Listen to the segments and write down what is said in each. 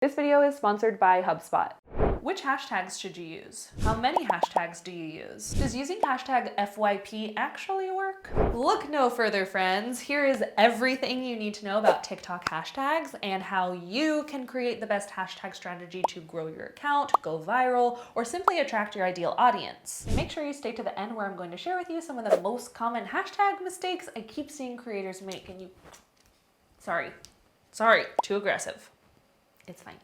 This video is sponsored by HubSpot. Which hashtags should you use? How many hashtags do you use? Does using hashtag FYP actually work? Look no further, friends. Here is everything you need to know about TikTok hashtags and how you can create the best hashtag strategy to grow your account, go viral, or simply attract your ideal audience. And make sure you stay to the end where I'm going to share with you some of the most common hashtag mistakes I keep seeing creators make. And sorry, too aggressive. It's fine.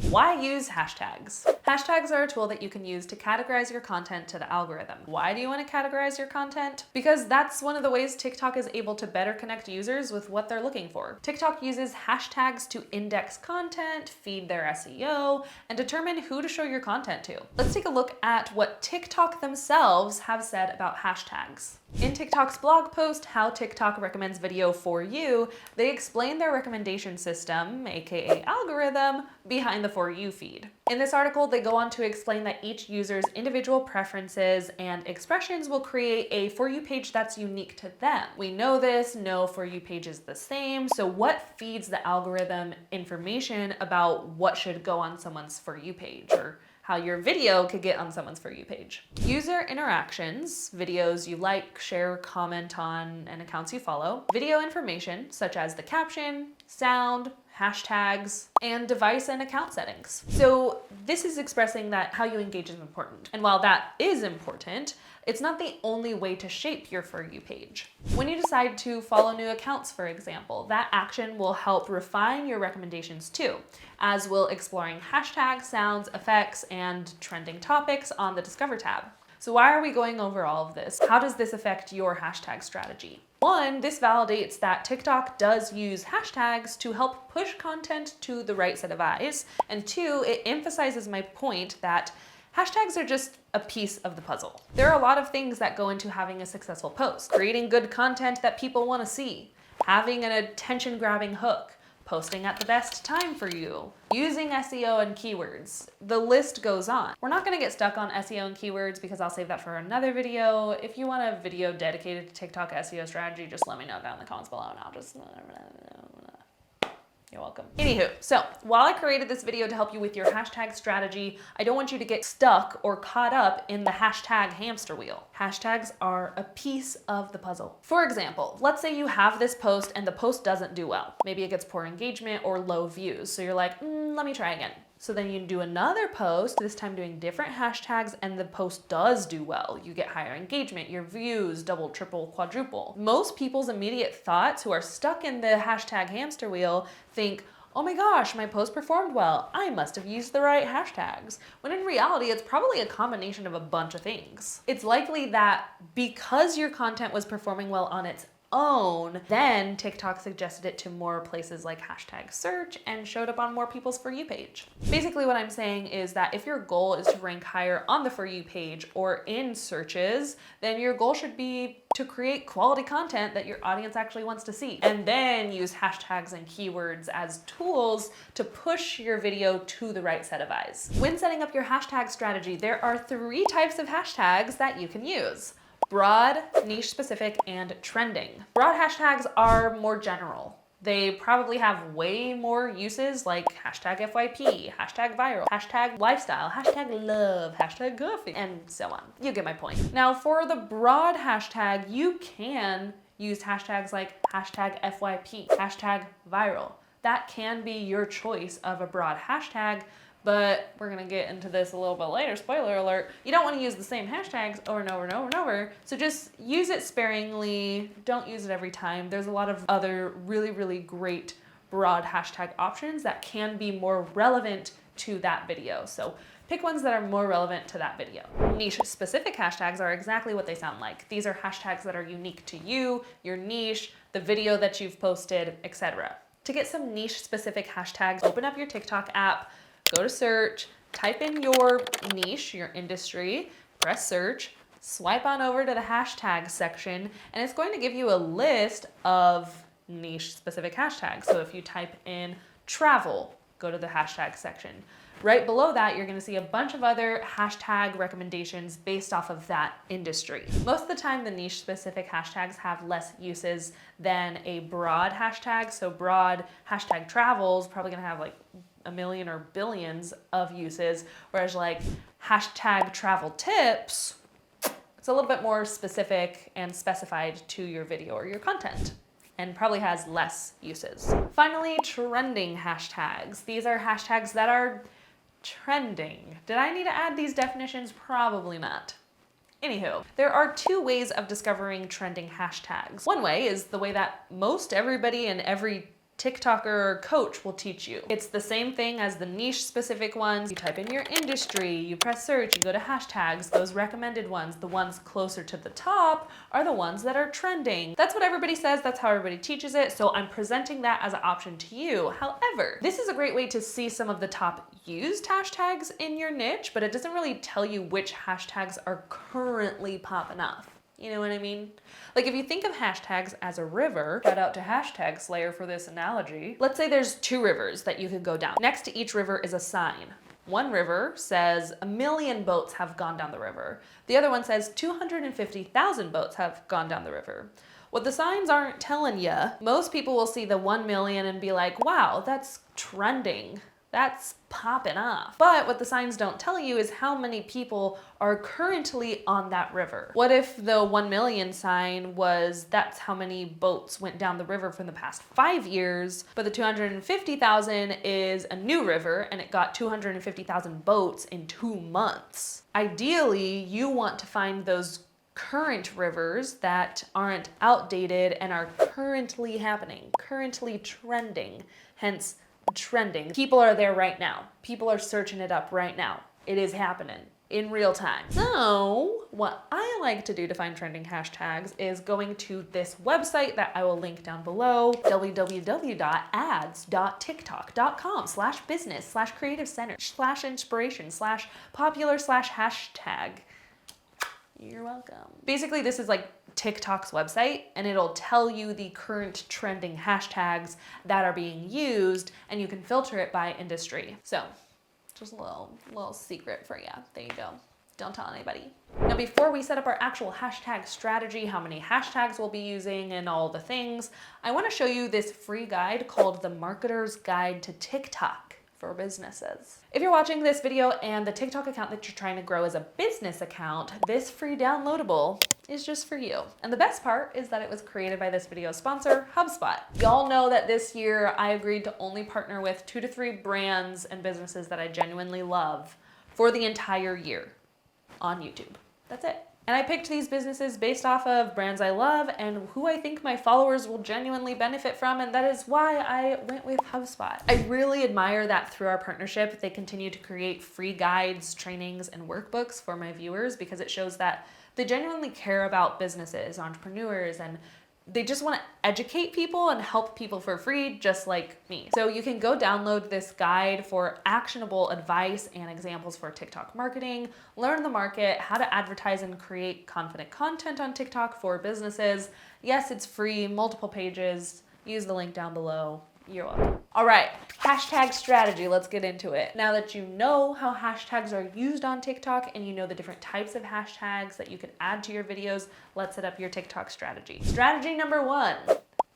Why use hashtags? Hashtags are a tool that you can use to categorize your content to the algorithm. Why do you want to categorize your content? Because that's one of the ways TikTok is able to better connect users with what they're looking for. TikTok uses hashtags to index content, feed their SEO, and determine who to show your content to. Let's take a look at what TikTok themselves have said about hashtags. In TikTok's blog post, How TikTok Recommends Video for You, they explain their recommendation system, aka algorithm, behind the For You feed. In this article, they go on to explain that each user's individual preferences and expressions will create a For You page that's unique to them. We know this, no For You page is the same, so what feeds the algorithm information about what should go on someone's For You page, or how your video could get on someone's For You page? User interactions, videos you like, share, comment on, and accounts you follow. Video information, such as the caption, sound, hashtags, and device and account settings. So this is expressing that how you engage is important. And while that is important, it's not the only way to shape your For You page. When you decide to follow new accounts, for example, that action will help refine your recommendations too, as will exploring hashtags, sounds, effects, and trending topics on the Discover tab. So why are we going over all of this? How does this affect your hashtag strategy? One, this validates that TikTok does use hashtags to help push content to the right set of eyes. And two, it emphasizes my point that hashtags are just a piece of the puzzle. There are a lot of things that go into having a successful post. Creating good content that people want to see, having an attention-grabbing hook, posting at the best time for you, using SEO and keywords. The list goes on. We're not gonna get stuck on SEO and keywords because I'll save that for another video. If you want a video dedicated to TikTok SEO strategy, just let me know down in the comments below and I'll just... You're welcome. Anywho, so while I created this video to help you with your hashtag strategy, I don't want you to get stuck or caught up in the hashtag hamster wheel. Hashtags are a piece of the puzzle. For example, let's say you have this post and the post doesn't do well. Maybe it gets poor engagement or low views. So you're like, let me try again. So then you do another post, this time doing different hashtags, and the post does do well. You get higher engagement, your views double, triple, quadruple. Most people's immediate thoughts who are stuck in the hashtag hamster wheel think, oh my gosh, my post performed well. I must have used the right hashtags. When in reality, it's probably a combination of a bunch of things. It's likely that because your content was performing well on its own, then TikTok suggested it to more places like hashtag search and showed up on more people's For You page. Basically what I'm saying is that if your goal is to rank higher on the For You page or in searches, then your goal should be to create quality content that your audience actually wants to see, and then use hashtags and keywords as tools to push your video to the right set of eyes. When setting up your hashtag strategy, there are 3 types of hashtags that you can use: broad, niche specific, and trending. Broad hashtags are more general. They probably have way more uses like hashtag FYP, hashtag viral, hashtag lifestyle, hashtag love, hashtag coffee, and so on. You get my point. Now for the broad hashtag, you can use hashtags like hashtag FYP, hashtag viral. That can be your choice of a broad hashtag, but we're gonna get into this a little bit later, spoiler alert. You don't wanna use the same hashtags over and over and over and over, so just use it sparingly, don't use it every time. There's a lot of other really, really great broad hashtag options that can be more relevant to that video. So pick ones that are more relevant to that video. Niche specific hashtags are exactly what they sound like. These are hashtags that are unique to you, your niche, the video that you've posted, etc. To get some niche specific hashtags, open up your TikTok app, go to search, type in your niche, your industry, press search, swipe on over to the hashtag section, and it's going to give you a list of niche specific hashtags. So if you type in travel, go to the hashtag section. Right below that, you're gonna see a bunch of other hashtag recommendations based off of that industry. Most of the time, the niche specific hashtags have less uses than a broad hashtag. So broad hashtag travel is probably gonna have like a million or billions of uses, whereas like hashtag travel tips, it's a little bit more specific and specified to your video or your content, and probably has less uses. Finally, trending hashtags. These are hashtags that are trending. Did I need to add these definitions? Probably not. Anywho, there are two ways of discovering trending hashtags. One way is the way that most everybody and every TikToker or coach will teach you. It's the same thing as the niche specific ones. You type in your industry, you press search, you go to hashtags, those recommended ones, the ones closer to the top are the ones that are trending. That's what everybody says, that's how everybody teaches it, so I'm presenting that as an option to you. However, this is a great way to see some of the top used hashtags in your niche, but it doesn't really tell you which hashtags are currently popping off. You know what I mean? Like if you think of hashtags as a river, shout out to Hashtag Slayer for this analogy. Let's say there's two rivers that you could go down. Next to each river is a sign. One river says 1 million boats have gone down the river. The other one says 250,000 boats have gone down the river. What the signs aren't telling you, most people will see the 1 million and be like, wow, that's trending. That's popping off. But what the signs don't tell you is how many people are currently on that river. What if the 1 million sign was that's how many boats went down the river from the past 5 years, but the 250,000 is a new river and it got 250,000 boats in 2 months. Ideally, you want to find those current rivers that aren't outdated and are currently happening, currently trending, hence trending. People are there right now. People are searching it up right now. It is happening in real time. So what I like to do to find trending hashtags is going to this website that I will link down below, www.ads.tiktok.com/business/creative center/inspiration/popular/hashtag. You're welcome. Basically, this is like TikTok's website, and it'll tell you the current trending hashtags that are being used, and you can filter it by industry. So just a little secret for you. There you go. Don't tell anybody. Now, before we set up our actual hashtag strategy, how many hashtags we'll be using and all the things, I want to show you this free guide called The Marketer's Guide to TikTok for Businesses. If you're watching this video and the TikTok account that you're trying to grow is a business account, this free downloadable is just for you. And the best part is that it was created by this video sponsor, HubSpot. Y'all know that this year I agreed to only partner with 2 to 3 brands and businesses that I genuinely love for the entire year on YouTube. That's it. And I picked these businesses based off of brands I love and who I think my followers will genuinely benefit from, and that is why I went with HubSpot. I really admire that through our partnership, they continue to create free guides, trainings, and workbooks for my viewers because it shows that they genuinely care about businesses, entrepreneurs, and they just want to educate people and help people for free, just like me. So you can go download this guide for actionable advice and examples for TikTok marketing, learn the market, how to advertise and create confident content on TikTok for businesses. Yes, it's free, multiple pages. Use the link down below. You're welcome. All right, hashtag strategy, let's get into it. Now that you know how hashtags are used on TikTok and you know the different types of hashtags that you can add to your videos, let's set up your TikTok strategy. Strategy number 1,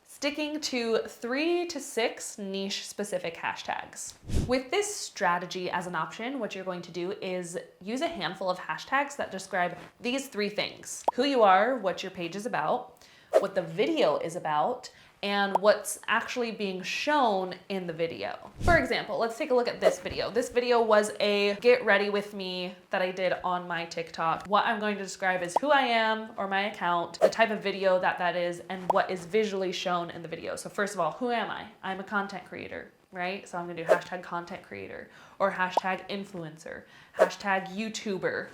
sticking to 3 to 6 niche specific hashtags. With this strategy as an option, what you're going to do is use a handful of hashtags that describe these 3 things: who you are, what your page is about, what the video is about, and what's actually being shown in the video. For example, let's take a look at this video. This video was a get ready with me that I did on my TikTok. What I'm going to describe is who I am or my account, the type of video that is, and what is visually shown in the video. So first of all, who am I? I'm a content creator, right? So I'm gonna do hashtag content creator or hashtag influencer, hashtag YouTuber,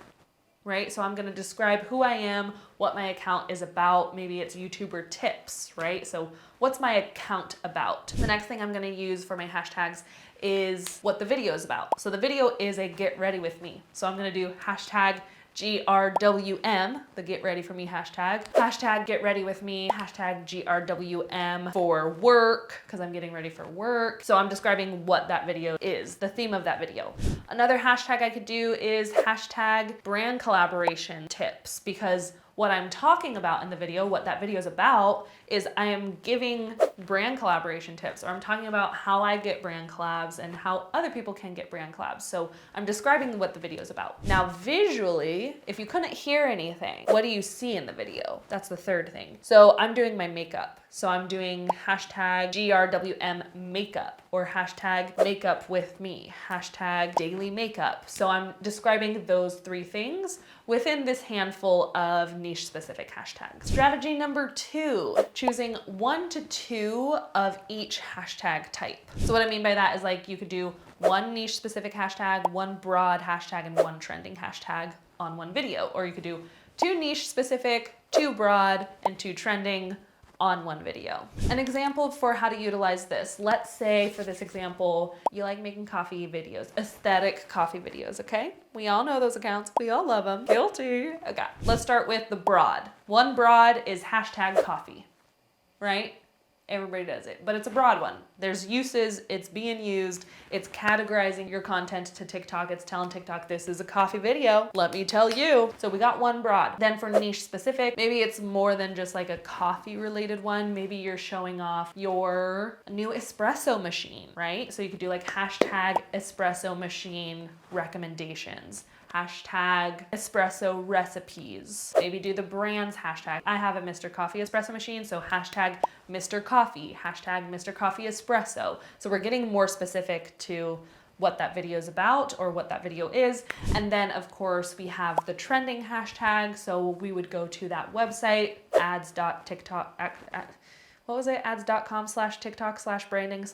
right? So I'm gonna describe who I am, what my account is about. Maybe it's YouTuber tips, right? So what's my account about? The next thing I'm gonna use for my hashtags is what the video is about. So the video is a get ready with me. So I'm gonna do hashtag GRWM, the get ready for me hashtag get ready with me, hashtag GRWM for work, because I'm getting ready for work. So I'm describing what that video is, the theme of that video. Another hashtag I could do is hashtag brand collaboration tips, because What I'm talking about in the video, what that video is about, is I am giving brand collaboration tips, or I'm talking about how I get brand collabs and how other people can get brand collabs. So I'm describing what the video is about. Now, visually, if you couldn't hear anything, what do you see in the video? That's the third thing. So I'm doing my makeup. So I'm doing hashtag GRWM makeup, or hashtag makeup with me, hashtag daily makeup. So I'm describing those three things within this handful of niche specific hashtags. Strategy number 2, choosing 1 to 2 of each hashtag type. So what I mean by that is, like, you could do one niche specific hashtag, one broad hashtag, and one trending hashtag on one video. Or you could do 2 niche specific, 2 broad, and 2 trending on one video. An example for how to utilize this. Let's say for this example, you like making coffee videos, aesthetic coffee videos, okay? We all know those accounts. We all love them. Guilty. Okay, let's start with the broad. One broad is hashtag coffee, right? Everybody does it, but it's a broad one. There's uses, it's being used, it's categorizing your content to TikTok, it's telling TikTok this is a coffee video, let me tell you. So we got one broad. Then for niche specific, maybe it's more than just like a coffee related one. Maybe you're showing off your new espresso machine, right? So you could do like hashtag espresso machine recommendations, hashtag espresso recipes. Maybe do the brand's hashtag. I have a Mr. Coffee espresso machine, so hashtag Mr. Coffee, hashtag Mr. Coffee espresso. So we're getting more specific to what that video is about or what that video is. And then of course we have the trending hashtag. So we would go to that website, ads.tiktok, what was it? ads.com/TikTok/branding/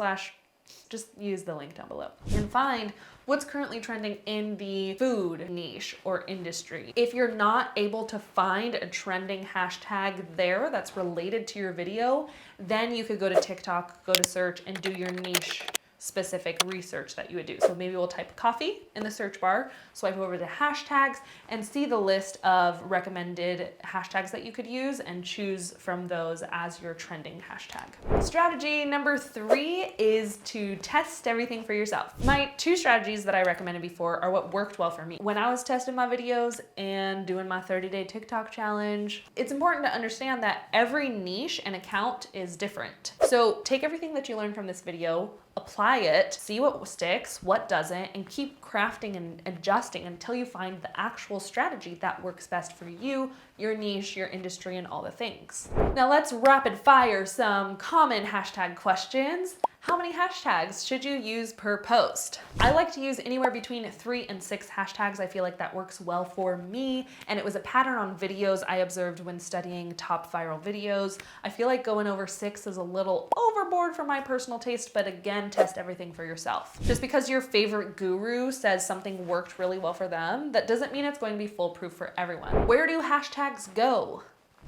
just use the link down below and find what's currently trending in the food niche or industry. If you're not able to find a trending hashtag there that's related to your video, then you could go to TikTok, go to search, and do your niche specific research that you would do. So maybe we'll type coffee in the search bar, swipe over to hashtags, and see the list of recommended hashtags that you could use and choose from those as your trending hashtag. Strategy number 3 is to test everything for yourself. My 2 strategies that I recommended before are what worked well for me. When I was testing my videos and doing my 30-day TikTok challenge, it's important to understand that every niche and account is different. So take everything that you learned from this video, apply it, see what sticks, what doesn't, and keep crafting and adjusting until you find the actual strategy that works best for you, your niche, your industry, and all the things. Now let's rapid fire some common hashtag questions. How many hashtags should you use per post? I like to use anywhere between 3 and 6 hashtags. I feel like that works well for me, and it was a pattern on videos I observed when studying top viral videos. I feel like going over 6 is a little overboard for my personal taste, but again, test everything for yourself. Just because your favorite guru says something worked really well for them, that doesn't mean it's going to be foolproof for everyone. Where do hashtags go?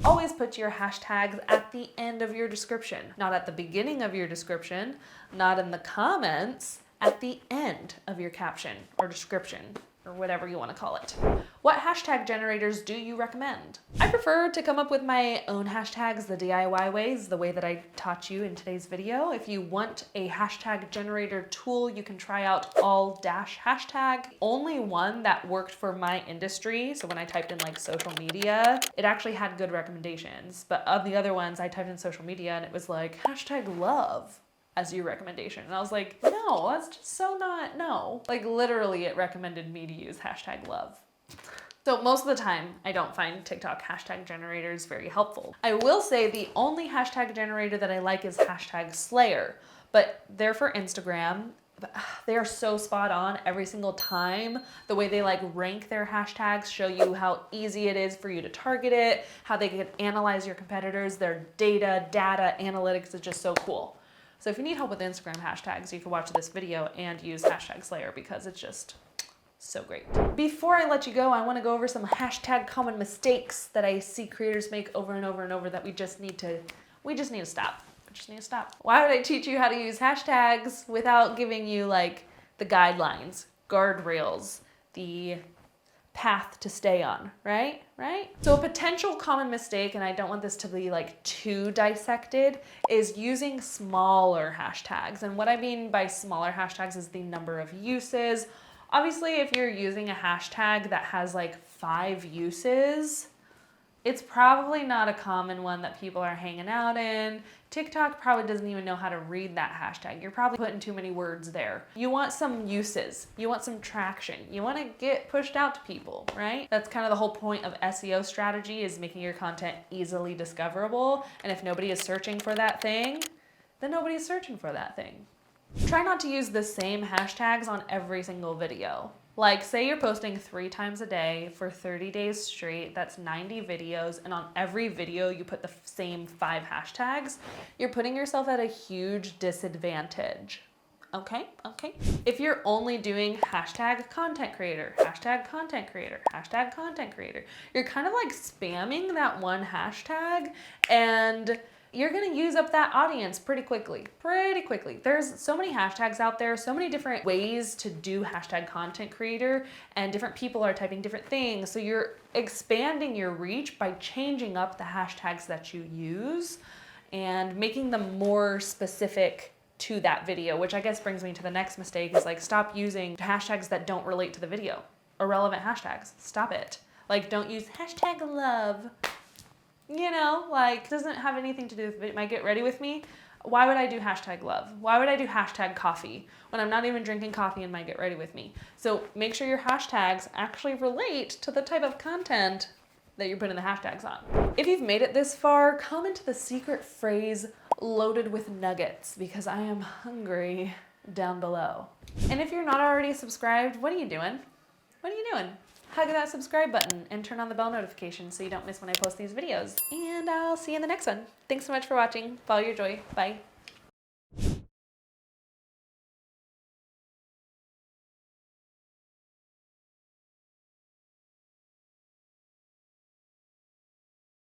Always put your hashtags at the end of your description, not at the beginning of your description, not in the comments, at the end of your caption or description, or whatever you want to call it. What hashtag generators do you recommend? I prefer to come up with my own hashtags the DIY ways, the way that I taught you in today's video. If you want a hashtag generator tool, you can try out all-hashtag. Only one that worked for my industry, so when I typed in like social media, it actually had good recommendations. But of the other ones, I typed in social media and it was like hashtag love as your recommendation. And I was like, no, that's just so not, no. Like literally it recommended me to use hashtag love. So most of the time, I don't find TikTok hashtag generators very helpful. I will say the only hashtag generator that I like is hashtag Slayer, but they're for Instagram. They are so spot on every single time. The way they like rank their hashtags, show you how easy it is for you to target it, how they can analyze your competitors, their data analytics is just so cool. So if you need help with Instagram hashtags, you can watch this video and use hashtag Slayer because it's just so great. Before I let you go, I want to go over some hashtag common mistakes that I see creators make over and over and over that we just need to stop. We just need to stop. Why would I teach you how to use hashtags without giving you like the guidelines, guardrails, the path to stay on, right? So a potential common mistake, and I don't want this to be like too dissected, is using smaller hashtags. And what I mean by smaller hashtags is the number of uses. Obviously, if you're using a hashtag that has like 5 uses, It's probably not a common one that people are hanging out in. TikTok probably doesn't even know how to read that hashtag. You're probably putting too many words there. You want some uses. You want some traction. You want to get pushed out to people, right? That's kind of the whole point of SEO strategy, is making your content easily discoverable. And if nobody is searching for that thing, then nobody's searching for that thing. Try not to use the same hashtags on every single video. Like, say you're posting 3 times a day for 30 days straight, that's 90 videos, and on every video you put the same 5 hashtags, you're putting yourself at a huge disadvantage. Okay. If you're only doing hashtag content creator, hashtag content creator, hashtag content creator, you're kind of like spamming that one hashtag, and you're gonna use up that audience pretty quickly. There's so many hashtags out there, so many different ways to do hashtag content creator, and different people are typing different things. So you're expanding your reach by changing up the hashtags that you use and making them more specific to that video, which I guess brings me to the next mistake, is like, stop using hashtags that don't relate to the video. Irrelevant hashtags, stop it. Like, don't use hashtag love. You know, like, doesn't have anything to do with my get ready with me. Why would I do hashtag love? Why would I do hashtag coffee when I'm not even drinking coffee in my get ready with me? So make sure your hashtags actually relate to the type of content that you're putting the hashtags on. If you've made it this far, comment the secret phrase loaded with nuggets, because I am hungry, down below. And if you're not already subscribed, what are you doing? Hug that subscribe button and turn on the bell notification so you don't miss when I post these videos. And I'll see you in the next one. Thanks so much for watching. Follow your joy. Bye.